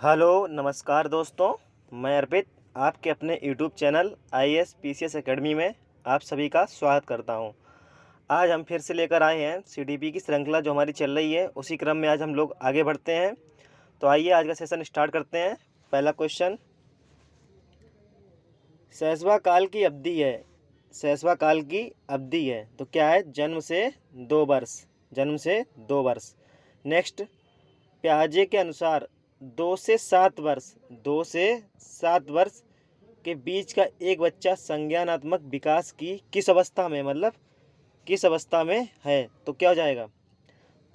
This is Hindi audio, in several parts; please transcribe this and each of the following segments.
हेलो नमस्कार दोस्तों। मैं अर्पित आपके अपने YouTube channel IAS PCS academy में आप सभी का स्वागत करता हूं। आज हम फिर से लेकर आए हैं सीडीपी की श्रृंखला जो हमारी चल रही है, उसी क्रम में आज हम लोग आगे बढ़ते हैं। तो आइए आज का सेशन स्टार्ट करते हैं। पहला क्वेश्चन, शैशवा काल की अवधि है। शैशवा काल की अवधि है तो क्या है? जन्म से 2 वर्ष। जन्म से 2 वर्ष। नेक्स्ट, प्याजे के अनुसार 2 से 7 वर्ष 2 से 7 वर्ष के बीच का एक बच्चा संज्ञानात्मक विकास की किस अवस्था में, मतलब किस अवस्था में है? तो क्या हो जाएगा?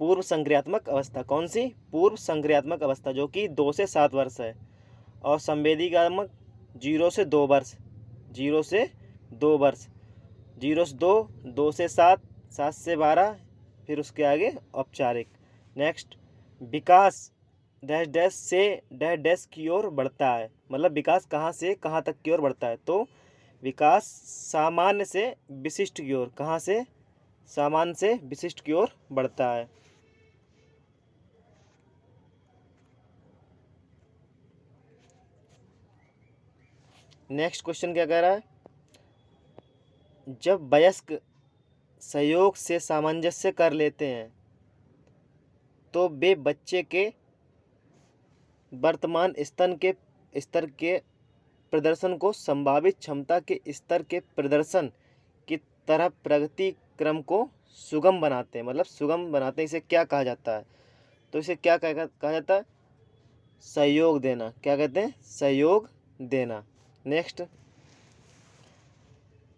पूर्व संक्रियात्मक अवस्था। कौन सी? पूर्व संक्रियात्मक अवस्था, जो कि 2 से 7 वर्ष है। और संवेदीगात्मक 0 से 2 वर्ष। 0 से 2 वर्ष। 0 से 2, 2 से 7, 7 से 12, फिर उसके आगे औपचारिक। नेक्स्ट, विकास डैश डैश से डैश डैश की ओर बढ़ता है, मतलब विकास कहाँ से कहाँ तक की ओर बढ़ता है? तो विकास सामान्य से विशिष्ट की ओर। कहाँ से? सामान्य से विशिष्ट की ओर बढ़ता है। नेक्स्ट क्वेश्चन क्या कह रहा है? जब वयस्क सहयोग से सामंजस्य कर लेते हैं तो वे बच्चे के वर्तमान स्तर के प्रदर्शन को संभावित क्षमता के स्तर के प्रदर्शन की तरह प्रगति क्रम को सुगम बनाते हैं, मतलब सुगम बनाते हैं। इसे क्या कहा जाता है? तो इसे क्या कहा जाता है? सहयोग देना। क्या कहते हैं? सहयोग देना। नेक्स्ट,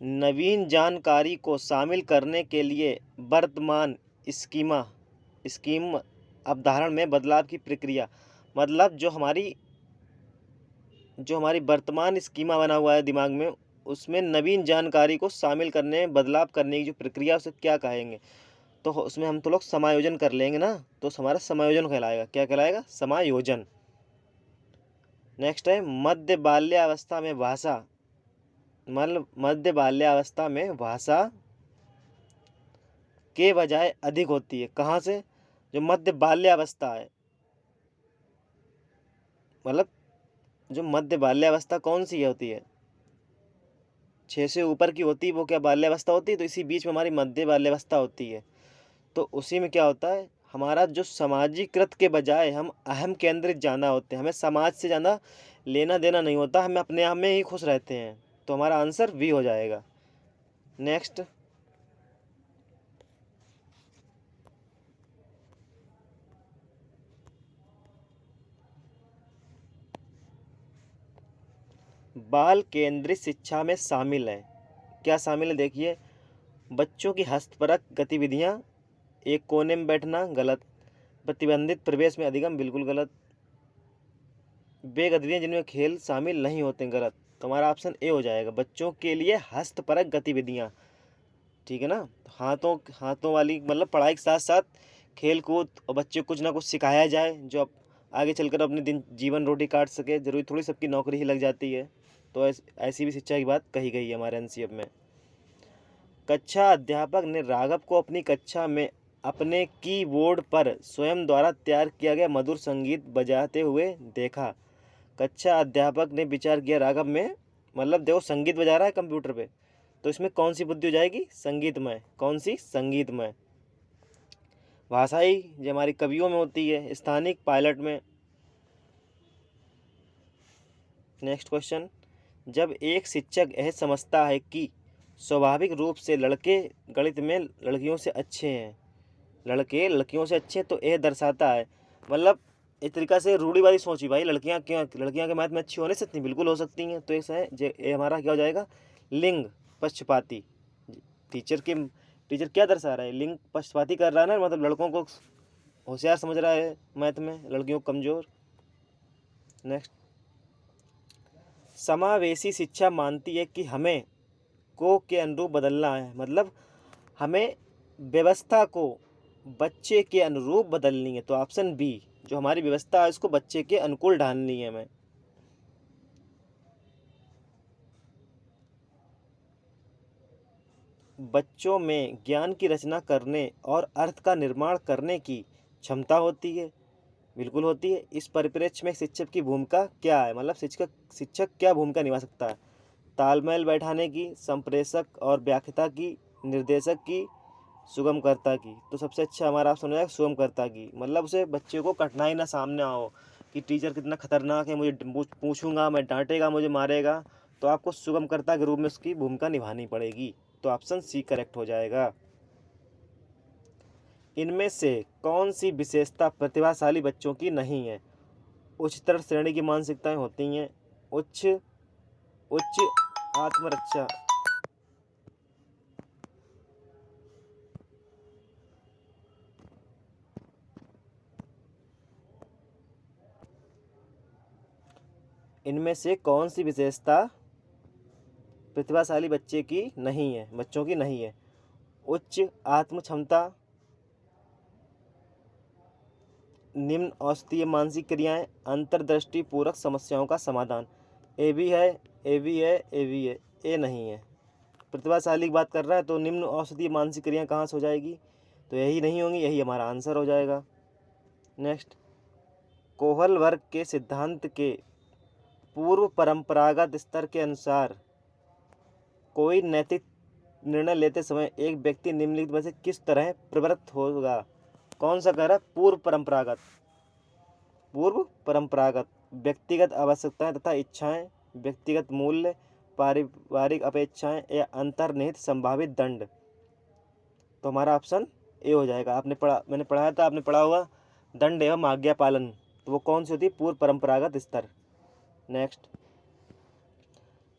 नवीन जानकारी को शामिल करने के लिए वर्तमान स्कीम अवधारण में बदलाव की प्रक्रिया, मतलब जो हमारी वर्तमान स्कीमा बना हुआ है दिमाग में, उसमें नवीन जानकारी को शामिल करने बदलाव करने की जो प्रक्रिया, उसे क्या कहेंगे? तो उसमें हम तो लोग समायोजन कर लेंगे ना, तो हमारा समायोजन कहलाएगा। क्या कहलाएगा? समायोजन। नेक्स्ट है, मध्य बाल्यावस्था में भाषा, मतलब मध्य बाल्यावस्था में भाषा के बजाय अधिक होती है। कहाँ से? जो मध्य बाल्यावस्था है, मतलब जो मध्य बाल्यावस्था कौन सी होती है? 6 से ऊपर की होती है, वो क्या बाल्यावस्था होती है? तो इसी बीच में हमारी मध्य बाल्यावस्था होती है। तो उसी में क्या होता है, हमारा जो समाजीकृत के बजाय हम अहम केंद्रित ज़्यादा होते हैं। हमें समाज से ज़्यादा लेना देना नहीं होता, हमें अपने आप में ही खुश रहते हैं। तो हमारा आंसर बी हो जाएगा। नेक्स्ट, बाल केंद्रित शिक्षा में शामिल है। क्या शामिल है? देखिए, बच्चों की हस्तपरक गतिविधियाँ, एक कोने में बैठना, गलत। प्रतिबंधित प्रवेश में अधिगम, बिल्कुल गलत। वे गतिविधियाँ जिनमें खेल शामिल नहीं होते, गलत। तो हमारा ऑप्शन ए हो जाएगा, बच्चों के लिए हस्तपरक गतिविधियाँ। ठीक है ना? हाथों हाथों वाली, मतलब पढ़ाई के साथ साथ खेल कूद, और बच्चे को कुछ ना कुछ सिखाया जाए जो अब आगे चलकर अपने दिन जीवन रोटी काट सके। जरूरी थोड़ी सबकी नौकरी ही लग जाती है। तो ऐसी भी शिक्षा की बात कही गई है हमारे एनसीएफ में। कक्षा अध्यापक ने राघव को अपनी कक्षा में अपने कीबोर्ड पर स्वयं द्वारा तैयार किया गया मधुर संगीत बजाते हुए देखा। कक्षा अध्यापक ने विचार किया राघव में, मतलब देखो संगीत बजा रहा है कंप्यूटर पे, तो इसमें कौन सी बुद्धि हो जाएगी? संगीतमय। कौन सी? संगीतमय। भाषाई जो हमारी कवियों में होती है, स्थानिक पायलट में। नेक्स्ट क्वेश्चन, जब एक शिक्षक यह समझता है कि स्वाभाविक रूप से लड़के गणित में लड़कियों से अच्छे हैं, लड़के लड़कियों से अच्छे, तो यह दर्शाता है, मतलब एक तरीका से रूढ़िवादी सोची, भाई लड़कियां क्यों, लड़कियां के मैथ में अच्छी होने सकती, बिल्कुल हो सकती हैं। तो ऐसा है ये हमारा क्या हो जाएगा? लिंग पक्षपाती। टीचर क्या दर्शा रहा है? लिंग पक्षपाती कर रहा है ना, मतलब लड़कों को होशियार समझ रहा है मैथ में, लड़कियों को कमज़ोर। नेक्स्ट, समावेशी शिक्षा मानती है कि हमें को के अनुरूप बदलना है, मतलब हमें व्यवस्था को बच्चे के अनुरूप बदलनी है। तो ऑप्शन बी, जो हमारी व्यवस्था है उसको बच्चे के अनुकूल ढालनी है हमें। बच्चों में ज्ञान की रचना करने और अर्थ का निर्माण करने की क्षमता होती है। बिल्कुल होती है। इस परिप्रेक्ष्य में शिक्षक की भूमिका क्या है, मतलब शिक्षक क्या भूमिका निभा सकता है? तालमेल बैठाने की, संप्रेषक और व्याख्याता की, निर्देशक की, सुगमकर्ता की। तो सबसे अच्छा हमारा ऑप्शन हो जाएगा सुगमकर्ता की, मतलब उसे बच्चे को कठिनाई ना सामने आओ कि टीचर कितना खतरनाक है, मुझे पूछूंगा, मैं डांटेगा, मुझे मारेगा, तो आपको सुगमकर्ता के रूप में उसकी भूमिका निभानी पड़ेगी। तो ऑप्शन सी करेक्ट हो जाएगा। इनमें से कौन सी विशेषता प्रतिभाशाली बच्चों की नहीं है? उच्चतर श्रेणी की मानसिकताएं होती हैं, उच्च उच्च आत्मरक्षा, इनमें से कौन सी विशेषता प्रतिभाशाली बच्चों की नहीं है? उच्च आत्म क्षमता, निम्न औषधीय मानसिक क्रियाएं, अंतर्दृष्टि पूरक समस्याओं का समाधान। ए भी है, ए भी है, ए भी है, ए नहीं है। प्रतिभाशाली की बात कर रहा है तो निम्न औषधीय मानसिक क्रियाएं कहाँ से हो जाएगी? तो यही नहीं होंगी, यही हमारा आंसर हो जाएगा। नेक्स्ट, कोहल वर्ग के सिद्धांत के पूर्व परंपरागत स्तर के अनुसार कोई नैतिक निर्णय लेते समय एक व्यक्ति निम्नलिखित में से किस तरह प्रवृत्त होगा? कौन सा कह रहा है? पूर्व परंपरागत व्यक्तिगत आवश्यकताएं तथा इच्छाएं, व्यक्तिगत मूल्य, पारिवारिक अपेक्षाएं या अंतर्निहित संभावित दंड। तो हमारा ऑप्शन ए हो जाएगा। मैंने पढ़ाया था, आपने पढ़ा होगा दंड एवं आज्ञा पालन। तो वो कौन सी होती है? पूर्व परंपरागत स्तर। नेक्स्ट,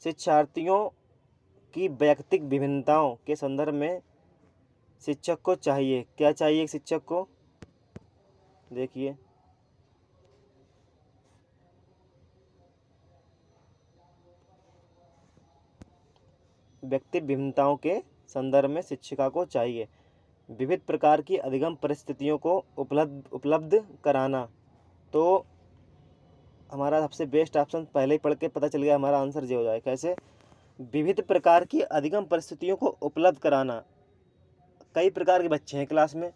शिक्षार्थियों की वैयक्तिक विभिन्नताओं के संदर्भ में शिक्षक को चाहिए, क्या चाहिए शिक्षक को? देखिए, व्यक्तिगत भिन्नताओं के संदर्भ में शिक्षिका को चाहिए विविध प्रकार की अधिगम परिस्थितियों को उपलब्ध कराना। तो हमारा सबसे बेस्ट ऑप्शन पहले ही पढ़ के पता चल गया, हमारा आंसर ये हो जाए। कैसे? विविध प्रकार की अधिगम परिस्थितियों को उपलब्ध कराना। कई प्रकार के बच्चे हैं क्लास में,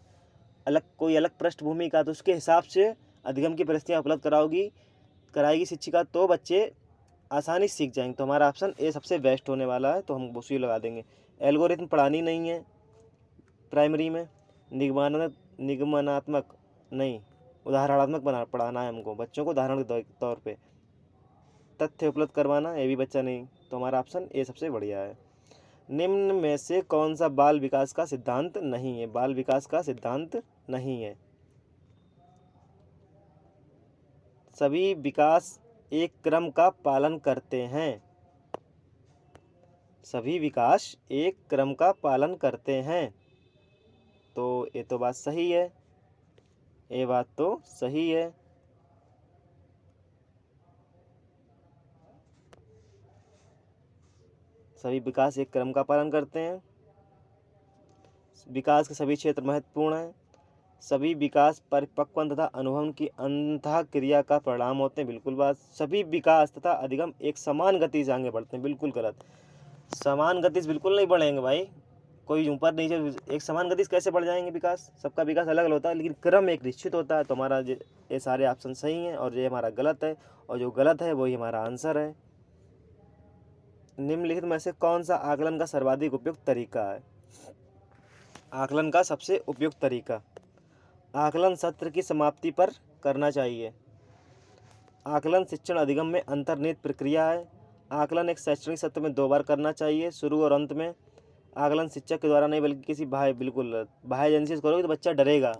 कोई अलग पृष्ठभूमि का, तो उसके हिसाब से अधिगम की परिस्थितियाँ उपलब्ध कराएगी शिक्षिका, तो बच्चे आसानी से सीख जाएंगे। तो हमारा ऑप्शन ए सबसे बेस्ट होने वाला है, तो हम उसी लगा देंगे। एल्गोरिथम पढ़ानी नहीं है प्राइमरी में, निगमनात्मक नहीं, उदाहरणात्मक पढ़ाना है हमको, बच्चों को उदाहरण के तौर पे तथ्य उपलब्ध करवाना, ये भी बच्चा नहीं। तो हमारा ऑप्शन ए सबसे बढ़िया है। निम्न में से कौन सा बाल विकास का सिद्धांत नहीं है? बाल विकास का सिद्धांत नहीं है। सभी विकास एक क्रम का पालन करते हैं। सभी विकास एक क्रम का पालन करते हैं। तो ये तो बात सही है, ये बात तो सही है। सभी विकास एक क्रम का पालन करते हैं। विकास के सभी क्षेत्र महत्वपूर्ण हैं। सभी विकास परिपक्व तथा अनुभव की अंतः क्रिया का परिणाम होते हैं। बिल्कुल बात। सभी विकास तथा अधिगम एक समान गति से आगे बढ़ते हैं। बिल्कुल गलत। समान गति से बिल्कुल नहीं बढ़ेंगे भाई, कोई ऊपर नीचे। एक समान गति से कैसे बढ़ जाएंगे? विकास, सबका विकास अलग अलग होता है, लेकिन क्रम एक निश्चित होता है। तो हमारा ये सारे ऑप्शन सही हैं और ये हमारा गलत है, और जो गलत है वही हमारा आंसर है। निम्नलिखित में से कौन सा आकलन का सर्वाधिक उपयुक्त तरीका है? आकलन का सबसे उपयुक्त तरीका, आकलन सत्र की समाप्ति पर करना चाहिए। आकलन शिक्षण अधिगम में अंतर्निहित प्रक्रिया है। आकलन एक शैक्षणिक सत्र में 2 बार करना चाहिए, शुरू और अंत में। आकलन शिक्षक के द्वारा नहीं बल्कि किसी बिल्कुल बाह्य एजेंसी से करोगे तो बच्चा डरेगा,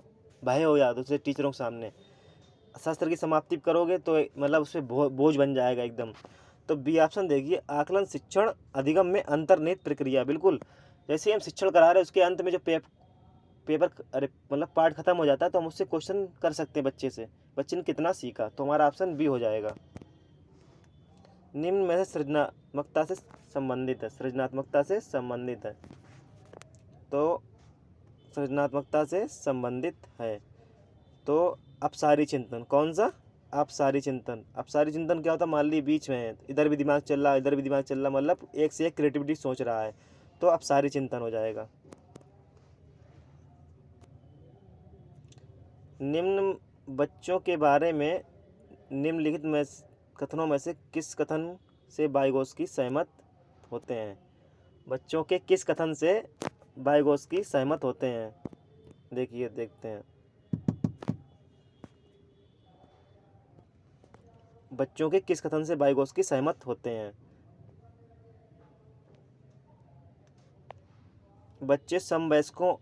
भय हो जाता दूसरे टीचरों के सामने। सत्र की समाप्ति करोगे तो मतलब उस पर बोझ बन जाएगा एकदम। तो बी ऑप्शन देखिए, आकलन शिक्षण अधिगम में अंतर्निहित प्रक्रिया। बिल्कुल, जैसे हम शिक्षण करा रहे हैं उसके अंत में जो पेपर मतलब पार्ट खत्म हो जाता है, तो हम उससे क्वेश्चन कर सकते हैं बच्चे से, बच्चे ने कितना सीखा। तो हमारा ऑप्शन बी हो जाएगा। निम्न में से सृजनात्मकता से संबंधित है, सृजनात्मकता से संबंधित है। तो सृजनात्मकता से संबंधित है तो अपसारी चिंतन। कौन सा? अपसारी चिंतन। अपसारी चिंतन क्या होता है? मान ली बीच में है, इधर भी दिमाग चल रहा है, इधर भी दिमाग चल रहा है, मतलब एक से एक क्रिएटिविटी सोच रहा है, तो अपसारी चिंतन हो जाएगा। निम्न बच्चों के बारे में निम्नलिखित में कथनों में से किस कथन से वाइगोत्स्की सहमत होते हैं? बच्चों के किस कथन से वाइगोत्स्की सहमत होते हैं? देखिए, देखते हैं। बच्चों के किस कथन से वाइगोत्स्की सहमत होते हैं? बच्चे समवयस्कों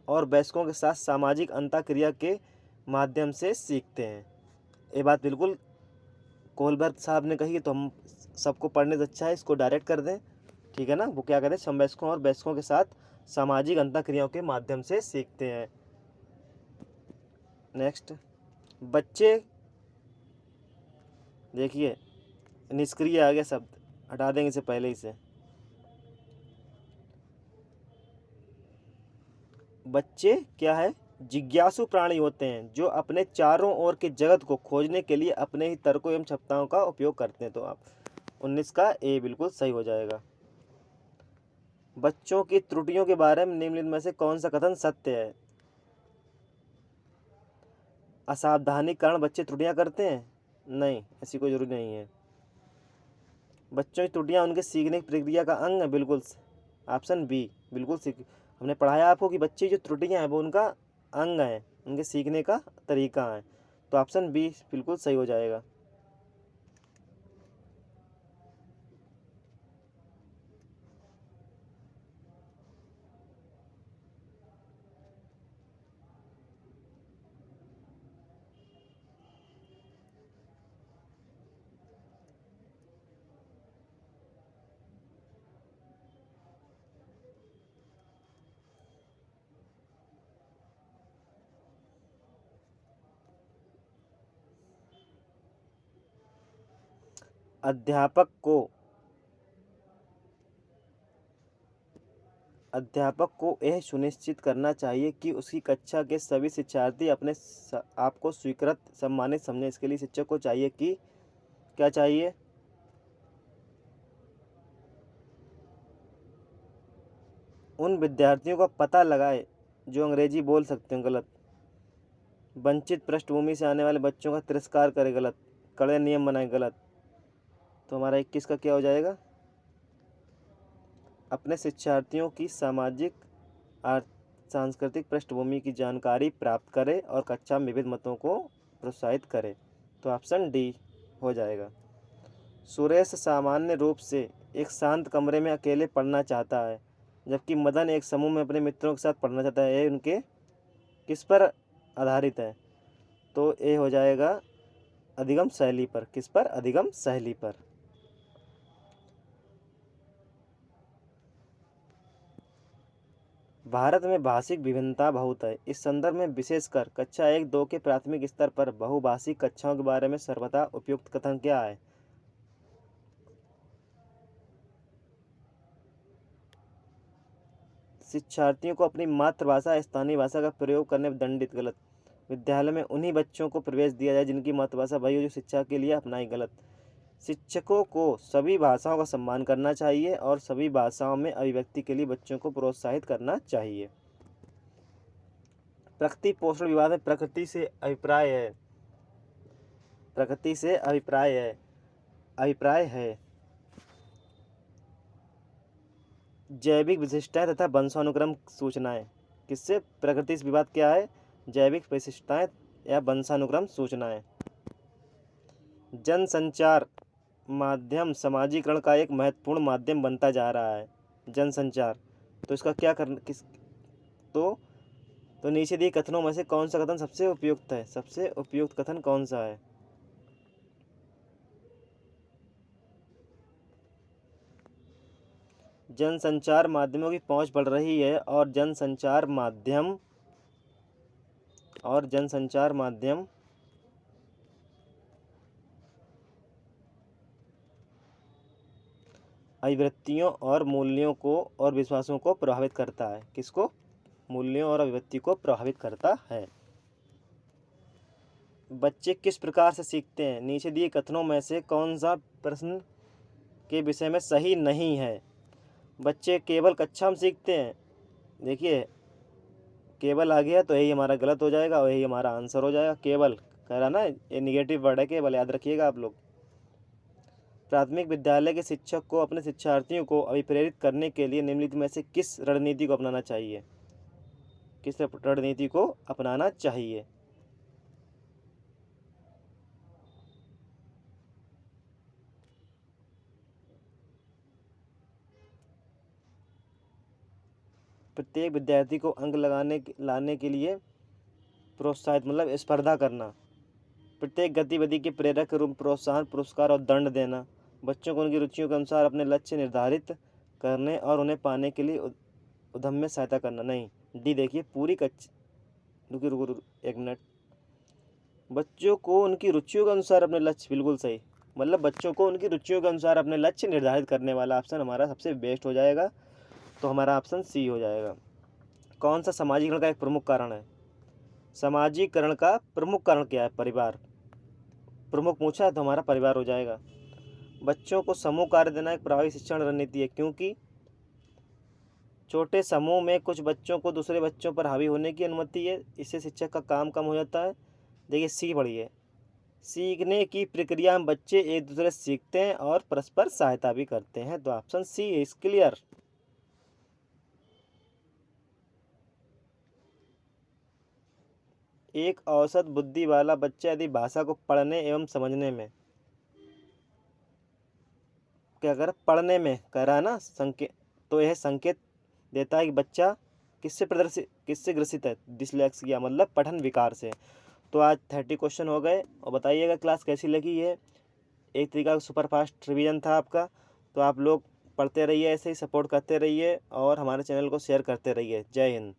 और वयस्कों के साथ सामाजिक अंतःक्रिया के माध्यम से सीखते हैं। ये बात बिल्कुल कोहलबर्ग साहब ने कही, तो हम सबको पढ़ने से अच्छा है इसको डायरेक्ट कर दें, ठीक है ना। वो क्या करें, समवयस्कों और वयस्कों के साथ सामाजिक अंतःक्रियाओं के माध्यम से सीखते हैं। नेक्स्ट, बच्चे, देखिए निष्क्रिय आ गया शब्द, हटा देंगे इसे पहले ही से। बच्चे क्या है, जिज्ञासु प्राणी होते हैं जो अपने चारों ओर के जगत को खोजने के लिए अपने ही तर्कों एवं क्षमताओं का उपयोग करते हैं। तो आप 19 का ए बिल्कुल सही हो जाएगा। बच्चों की त्रुटियों के बारे में निम्नलिखित में से कौन सा कथन सत्य है? असावधानी के कारण बच्चे त्रुटियां करते हैं? नहीं, ऐसी कोई जरूरी नहीं है। बच्चों की त्रुटियां उनके सीखने की प्रक्रिया का अंग है? बिल्कुल, ऑप्शन बी बिल्कुल। हमने पढ़ाया आपको कि बच्चे जो त्रुटियां हैं वो उनका अंग है, उनके सीखने का तरीका है। तो ऑप्शन बी बिल्कुल सही हो जाएगा। अध्यापक को यह सुनिश्चित करना चाहिए कि उसकी कक्षा के सभी शिक्षार्थी अपने आप को स्वीकृत सम्मानित समझें। इसके लिए शिक्षक को चाहिए कि क्या चाहिए? उन विद्यार्थियों का पता लगाए जो अंग्रेजी बोल सकते हैं, गलत। वंचित पृष्ठभूमि से आने वाले बच्चों का तिरस्कार करे, गलत। कड़े नियम बनाए, गलत। तो हमारा 21 का क्या हो जाएगा? अपने शिक्षार्थियों की सामाजिक सांस्कृतिक पृष्ठभूमि की जानकारी प्राप्त करे और कक्षा में विविध मतों को प्रोत्साहित करे। तो ऑप्शन डी हो जाएगा। सुरेश सामान्य रूप से एक शांत कमरे में अकेले पढ़ना चाहता है, जबकि मदन एक समूह में अपने मित्रों के साथ पढ़ना चाहता है। यह उनके किस पर आधारित है? तो ये हो जाएगा अधिगम शैली पर। किस पर? अधिगम शैली पर। भारत में भाषिक विभिन्नता बहुत है। इस संदर्भ में विशेषकर कक्षा 1-2 के प्राथमिक स्तर पर बहुभाषिक कक्षाओं के बारे में सर्वथा उपयुक्त कथन क्या है? शिक्षार्थियों को अपनी मातृभाषा स्थानीय भाषा का प्रयोग करने पर दंडित, गलत। विद्यालय में उन्हीं बच्चों को प्रवेश दिया जाए जिनकी मातृभाषा वही हो जो शिक्षा के लिए अपनाई, गलत। शिक्षकों को सभी भाषाओं का सम्मान करना चाहिए और सभी भाषाओं में अभिव्यक्ति के लिए बच्चों को प्रोत्साहित करना चाहिए। प्रकृति पोषण विवाद में प्रकृति से अभिप्राय है, प्रकृति से अभिप्राय है जैविक विशिष्टताएं तथा वंशानुक्रम सूचनाएं। किससे? प्रकृति से विवाद क्या है? जैविक विशिष्टताएं या वंशानुक्रम सूचनाएं। जनसंचार माध्यम समाजीकरण का एक महत्वपूर्ण माध्यम बनता जा रहा है, जनसंचार। तो इसका क्या करना, किस तो नीचे दिए कथनों में से कौन सा कथन सबसे उपयुक्त है? सबसे उपयुक्त कथन कौन सा है? जनसंचार माध्यमों की पहुंच बढ़ रही है और जनसंचार माध्यम अभिवृत्तियों और मूल्यों को और विश्वासों को प्रभावित करता है। किसको? मूल्यों और अभिवृत्ति को प्रभावित करता है। बच्चे किस प्रकार से सीखते हैं? नीचे दिए कथनों में से कौन सा प्रश्न के विषय में सही नहीं है? बच्चे केवल कक्षा में सीखते हैं। देखिए केवल आ गया तो यही हमारा गलत हो जाएगा और यही हमारा आंसर हो जाएगा। केवल कह रहा ना, ये निगेटिव वर्ड है केवल, याद रखिएगा आप लोग। प्राथमिक विद्यालय के शिक्षक को अपने शिक्षार्थियों को अभिप्रेरित करने के लिए निम्नलिखित में से किस रणनीति को अपनाना चाहिए? किस रणनीति को अपनाना चाहिए? प्रत्येक विद्यार्थी को अंक लाने के लिए प्रोत्साहित, मतलब स्पर्धा करना। प्रत्येक गतिविधि के प्रेरक रूप प्रोत्साहन, पुरस्कार और दंड देना। बच्चों को उनकी रुचियों के अनुसार अपने लक्ष्य निर्धारित करने और उन्हें पाने के लिए उद्यम में सहायता करना। नहीं, डी देखिए, पूरी रुकिए रुको एक मिनट। बच्चों को उनकी रुचियों के अनुसार अपने लक्ष्य, बिल्कुल सही, मतलब बच्चों को उनकी रुचियों के अनुसार अपने लक्ष्य निर्धारित करने वाला ऑप्शन हमारा सबसे बेस्ट हो जाएगा। तो हमारा ऑप्शन सी हो जाएगा। कौन सा सामाजिकरण का एक प्रमुख कारण है? सामाजिकरण का प्रमुख कारण क्या है? परिवार। प्रमुख पूछा है तो हमारा परिवार हो जाएगा। बच्चों को समूह कार्य देना एक प्रभावी शिक्षण रणनीति है, क्योंकि छोटे समूह में कुछ बच्चों को दूसरे बच्चों पर हावी होने की अनुमति है, इससे शिक्षक का काम कम हो जाता है। देखिए सी पढ़िए, सीखने की प्रक्रिया में बच्चे एक दूसरे से सीखते हैं और परस्पर सहायता भी करते हैं। तो ऑप्शन सी इज क्लियर। एक औसत बुद्धि वाला बच्चा यदि भाषा को पढ़ने एवं समझने में क्या कर, पढ़ने में कह रहा है ना संकेत, तो यह संकेत देता है कि बच्चा किससे ग्रसित है? डिसलेक्सिया, मतलब पठन विकार से। तो आज 30 क्वेश्चन हो गए, और बताइएगा क्लास कैसी लगी है। एक तरीका का सुपरफास्ट रिवीजन था आपका। तो आप लोग पढ़ते रहिए, ऐसे ही सपोर्ट करते रहिए और हमारे चैनल को शेयर करते रहिए। जय हिंद।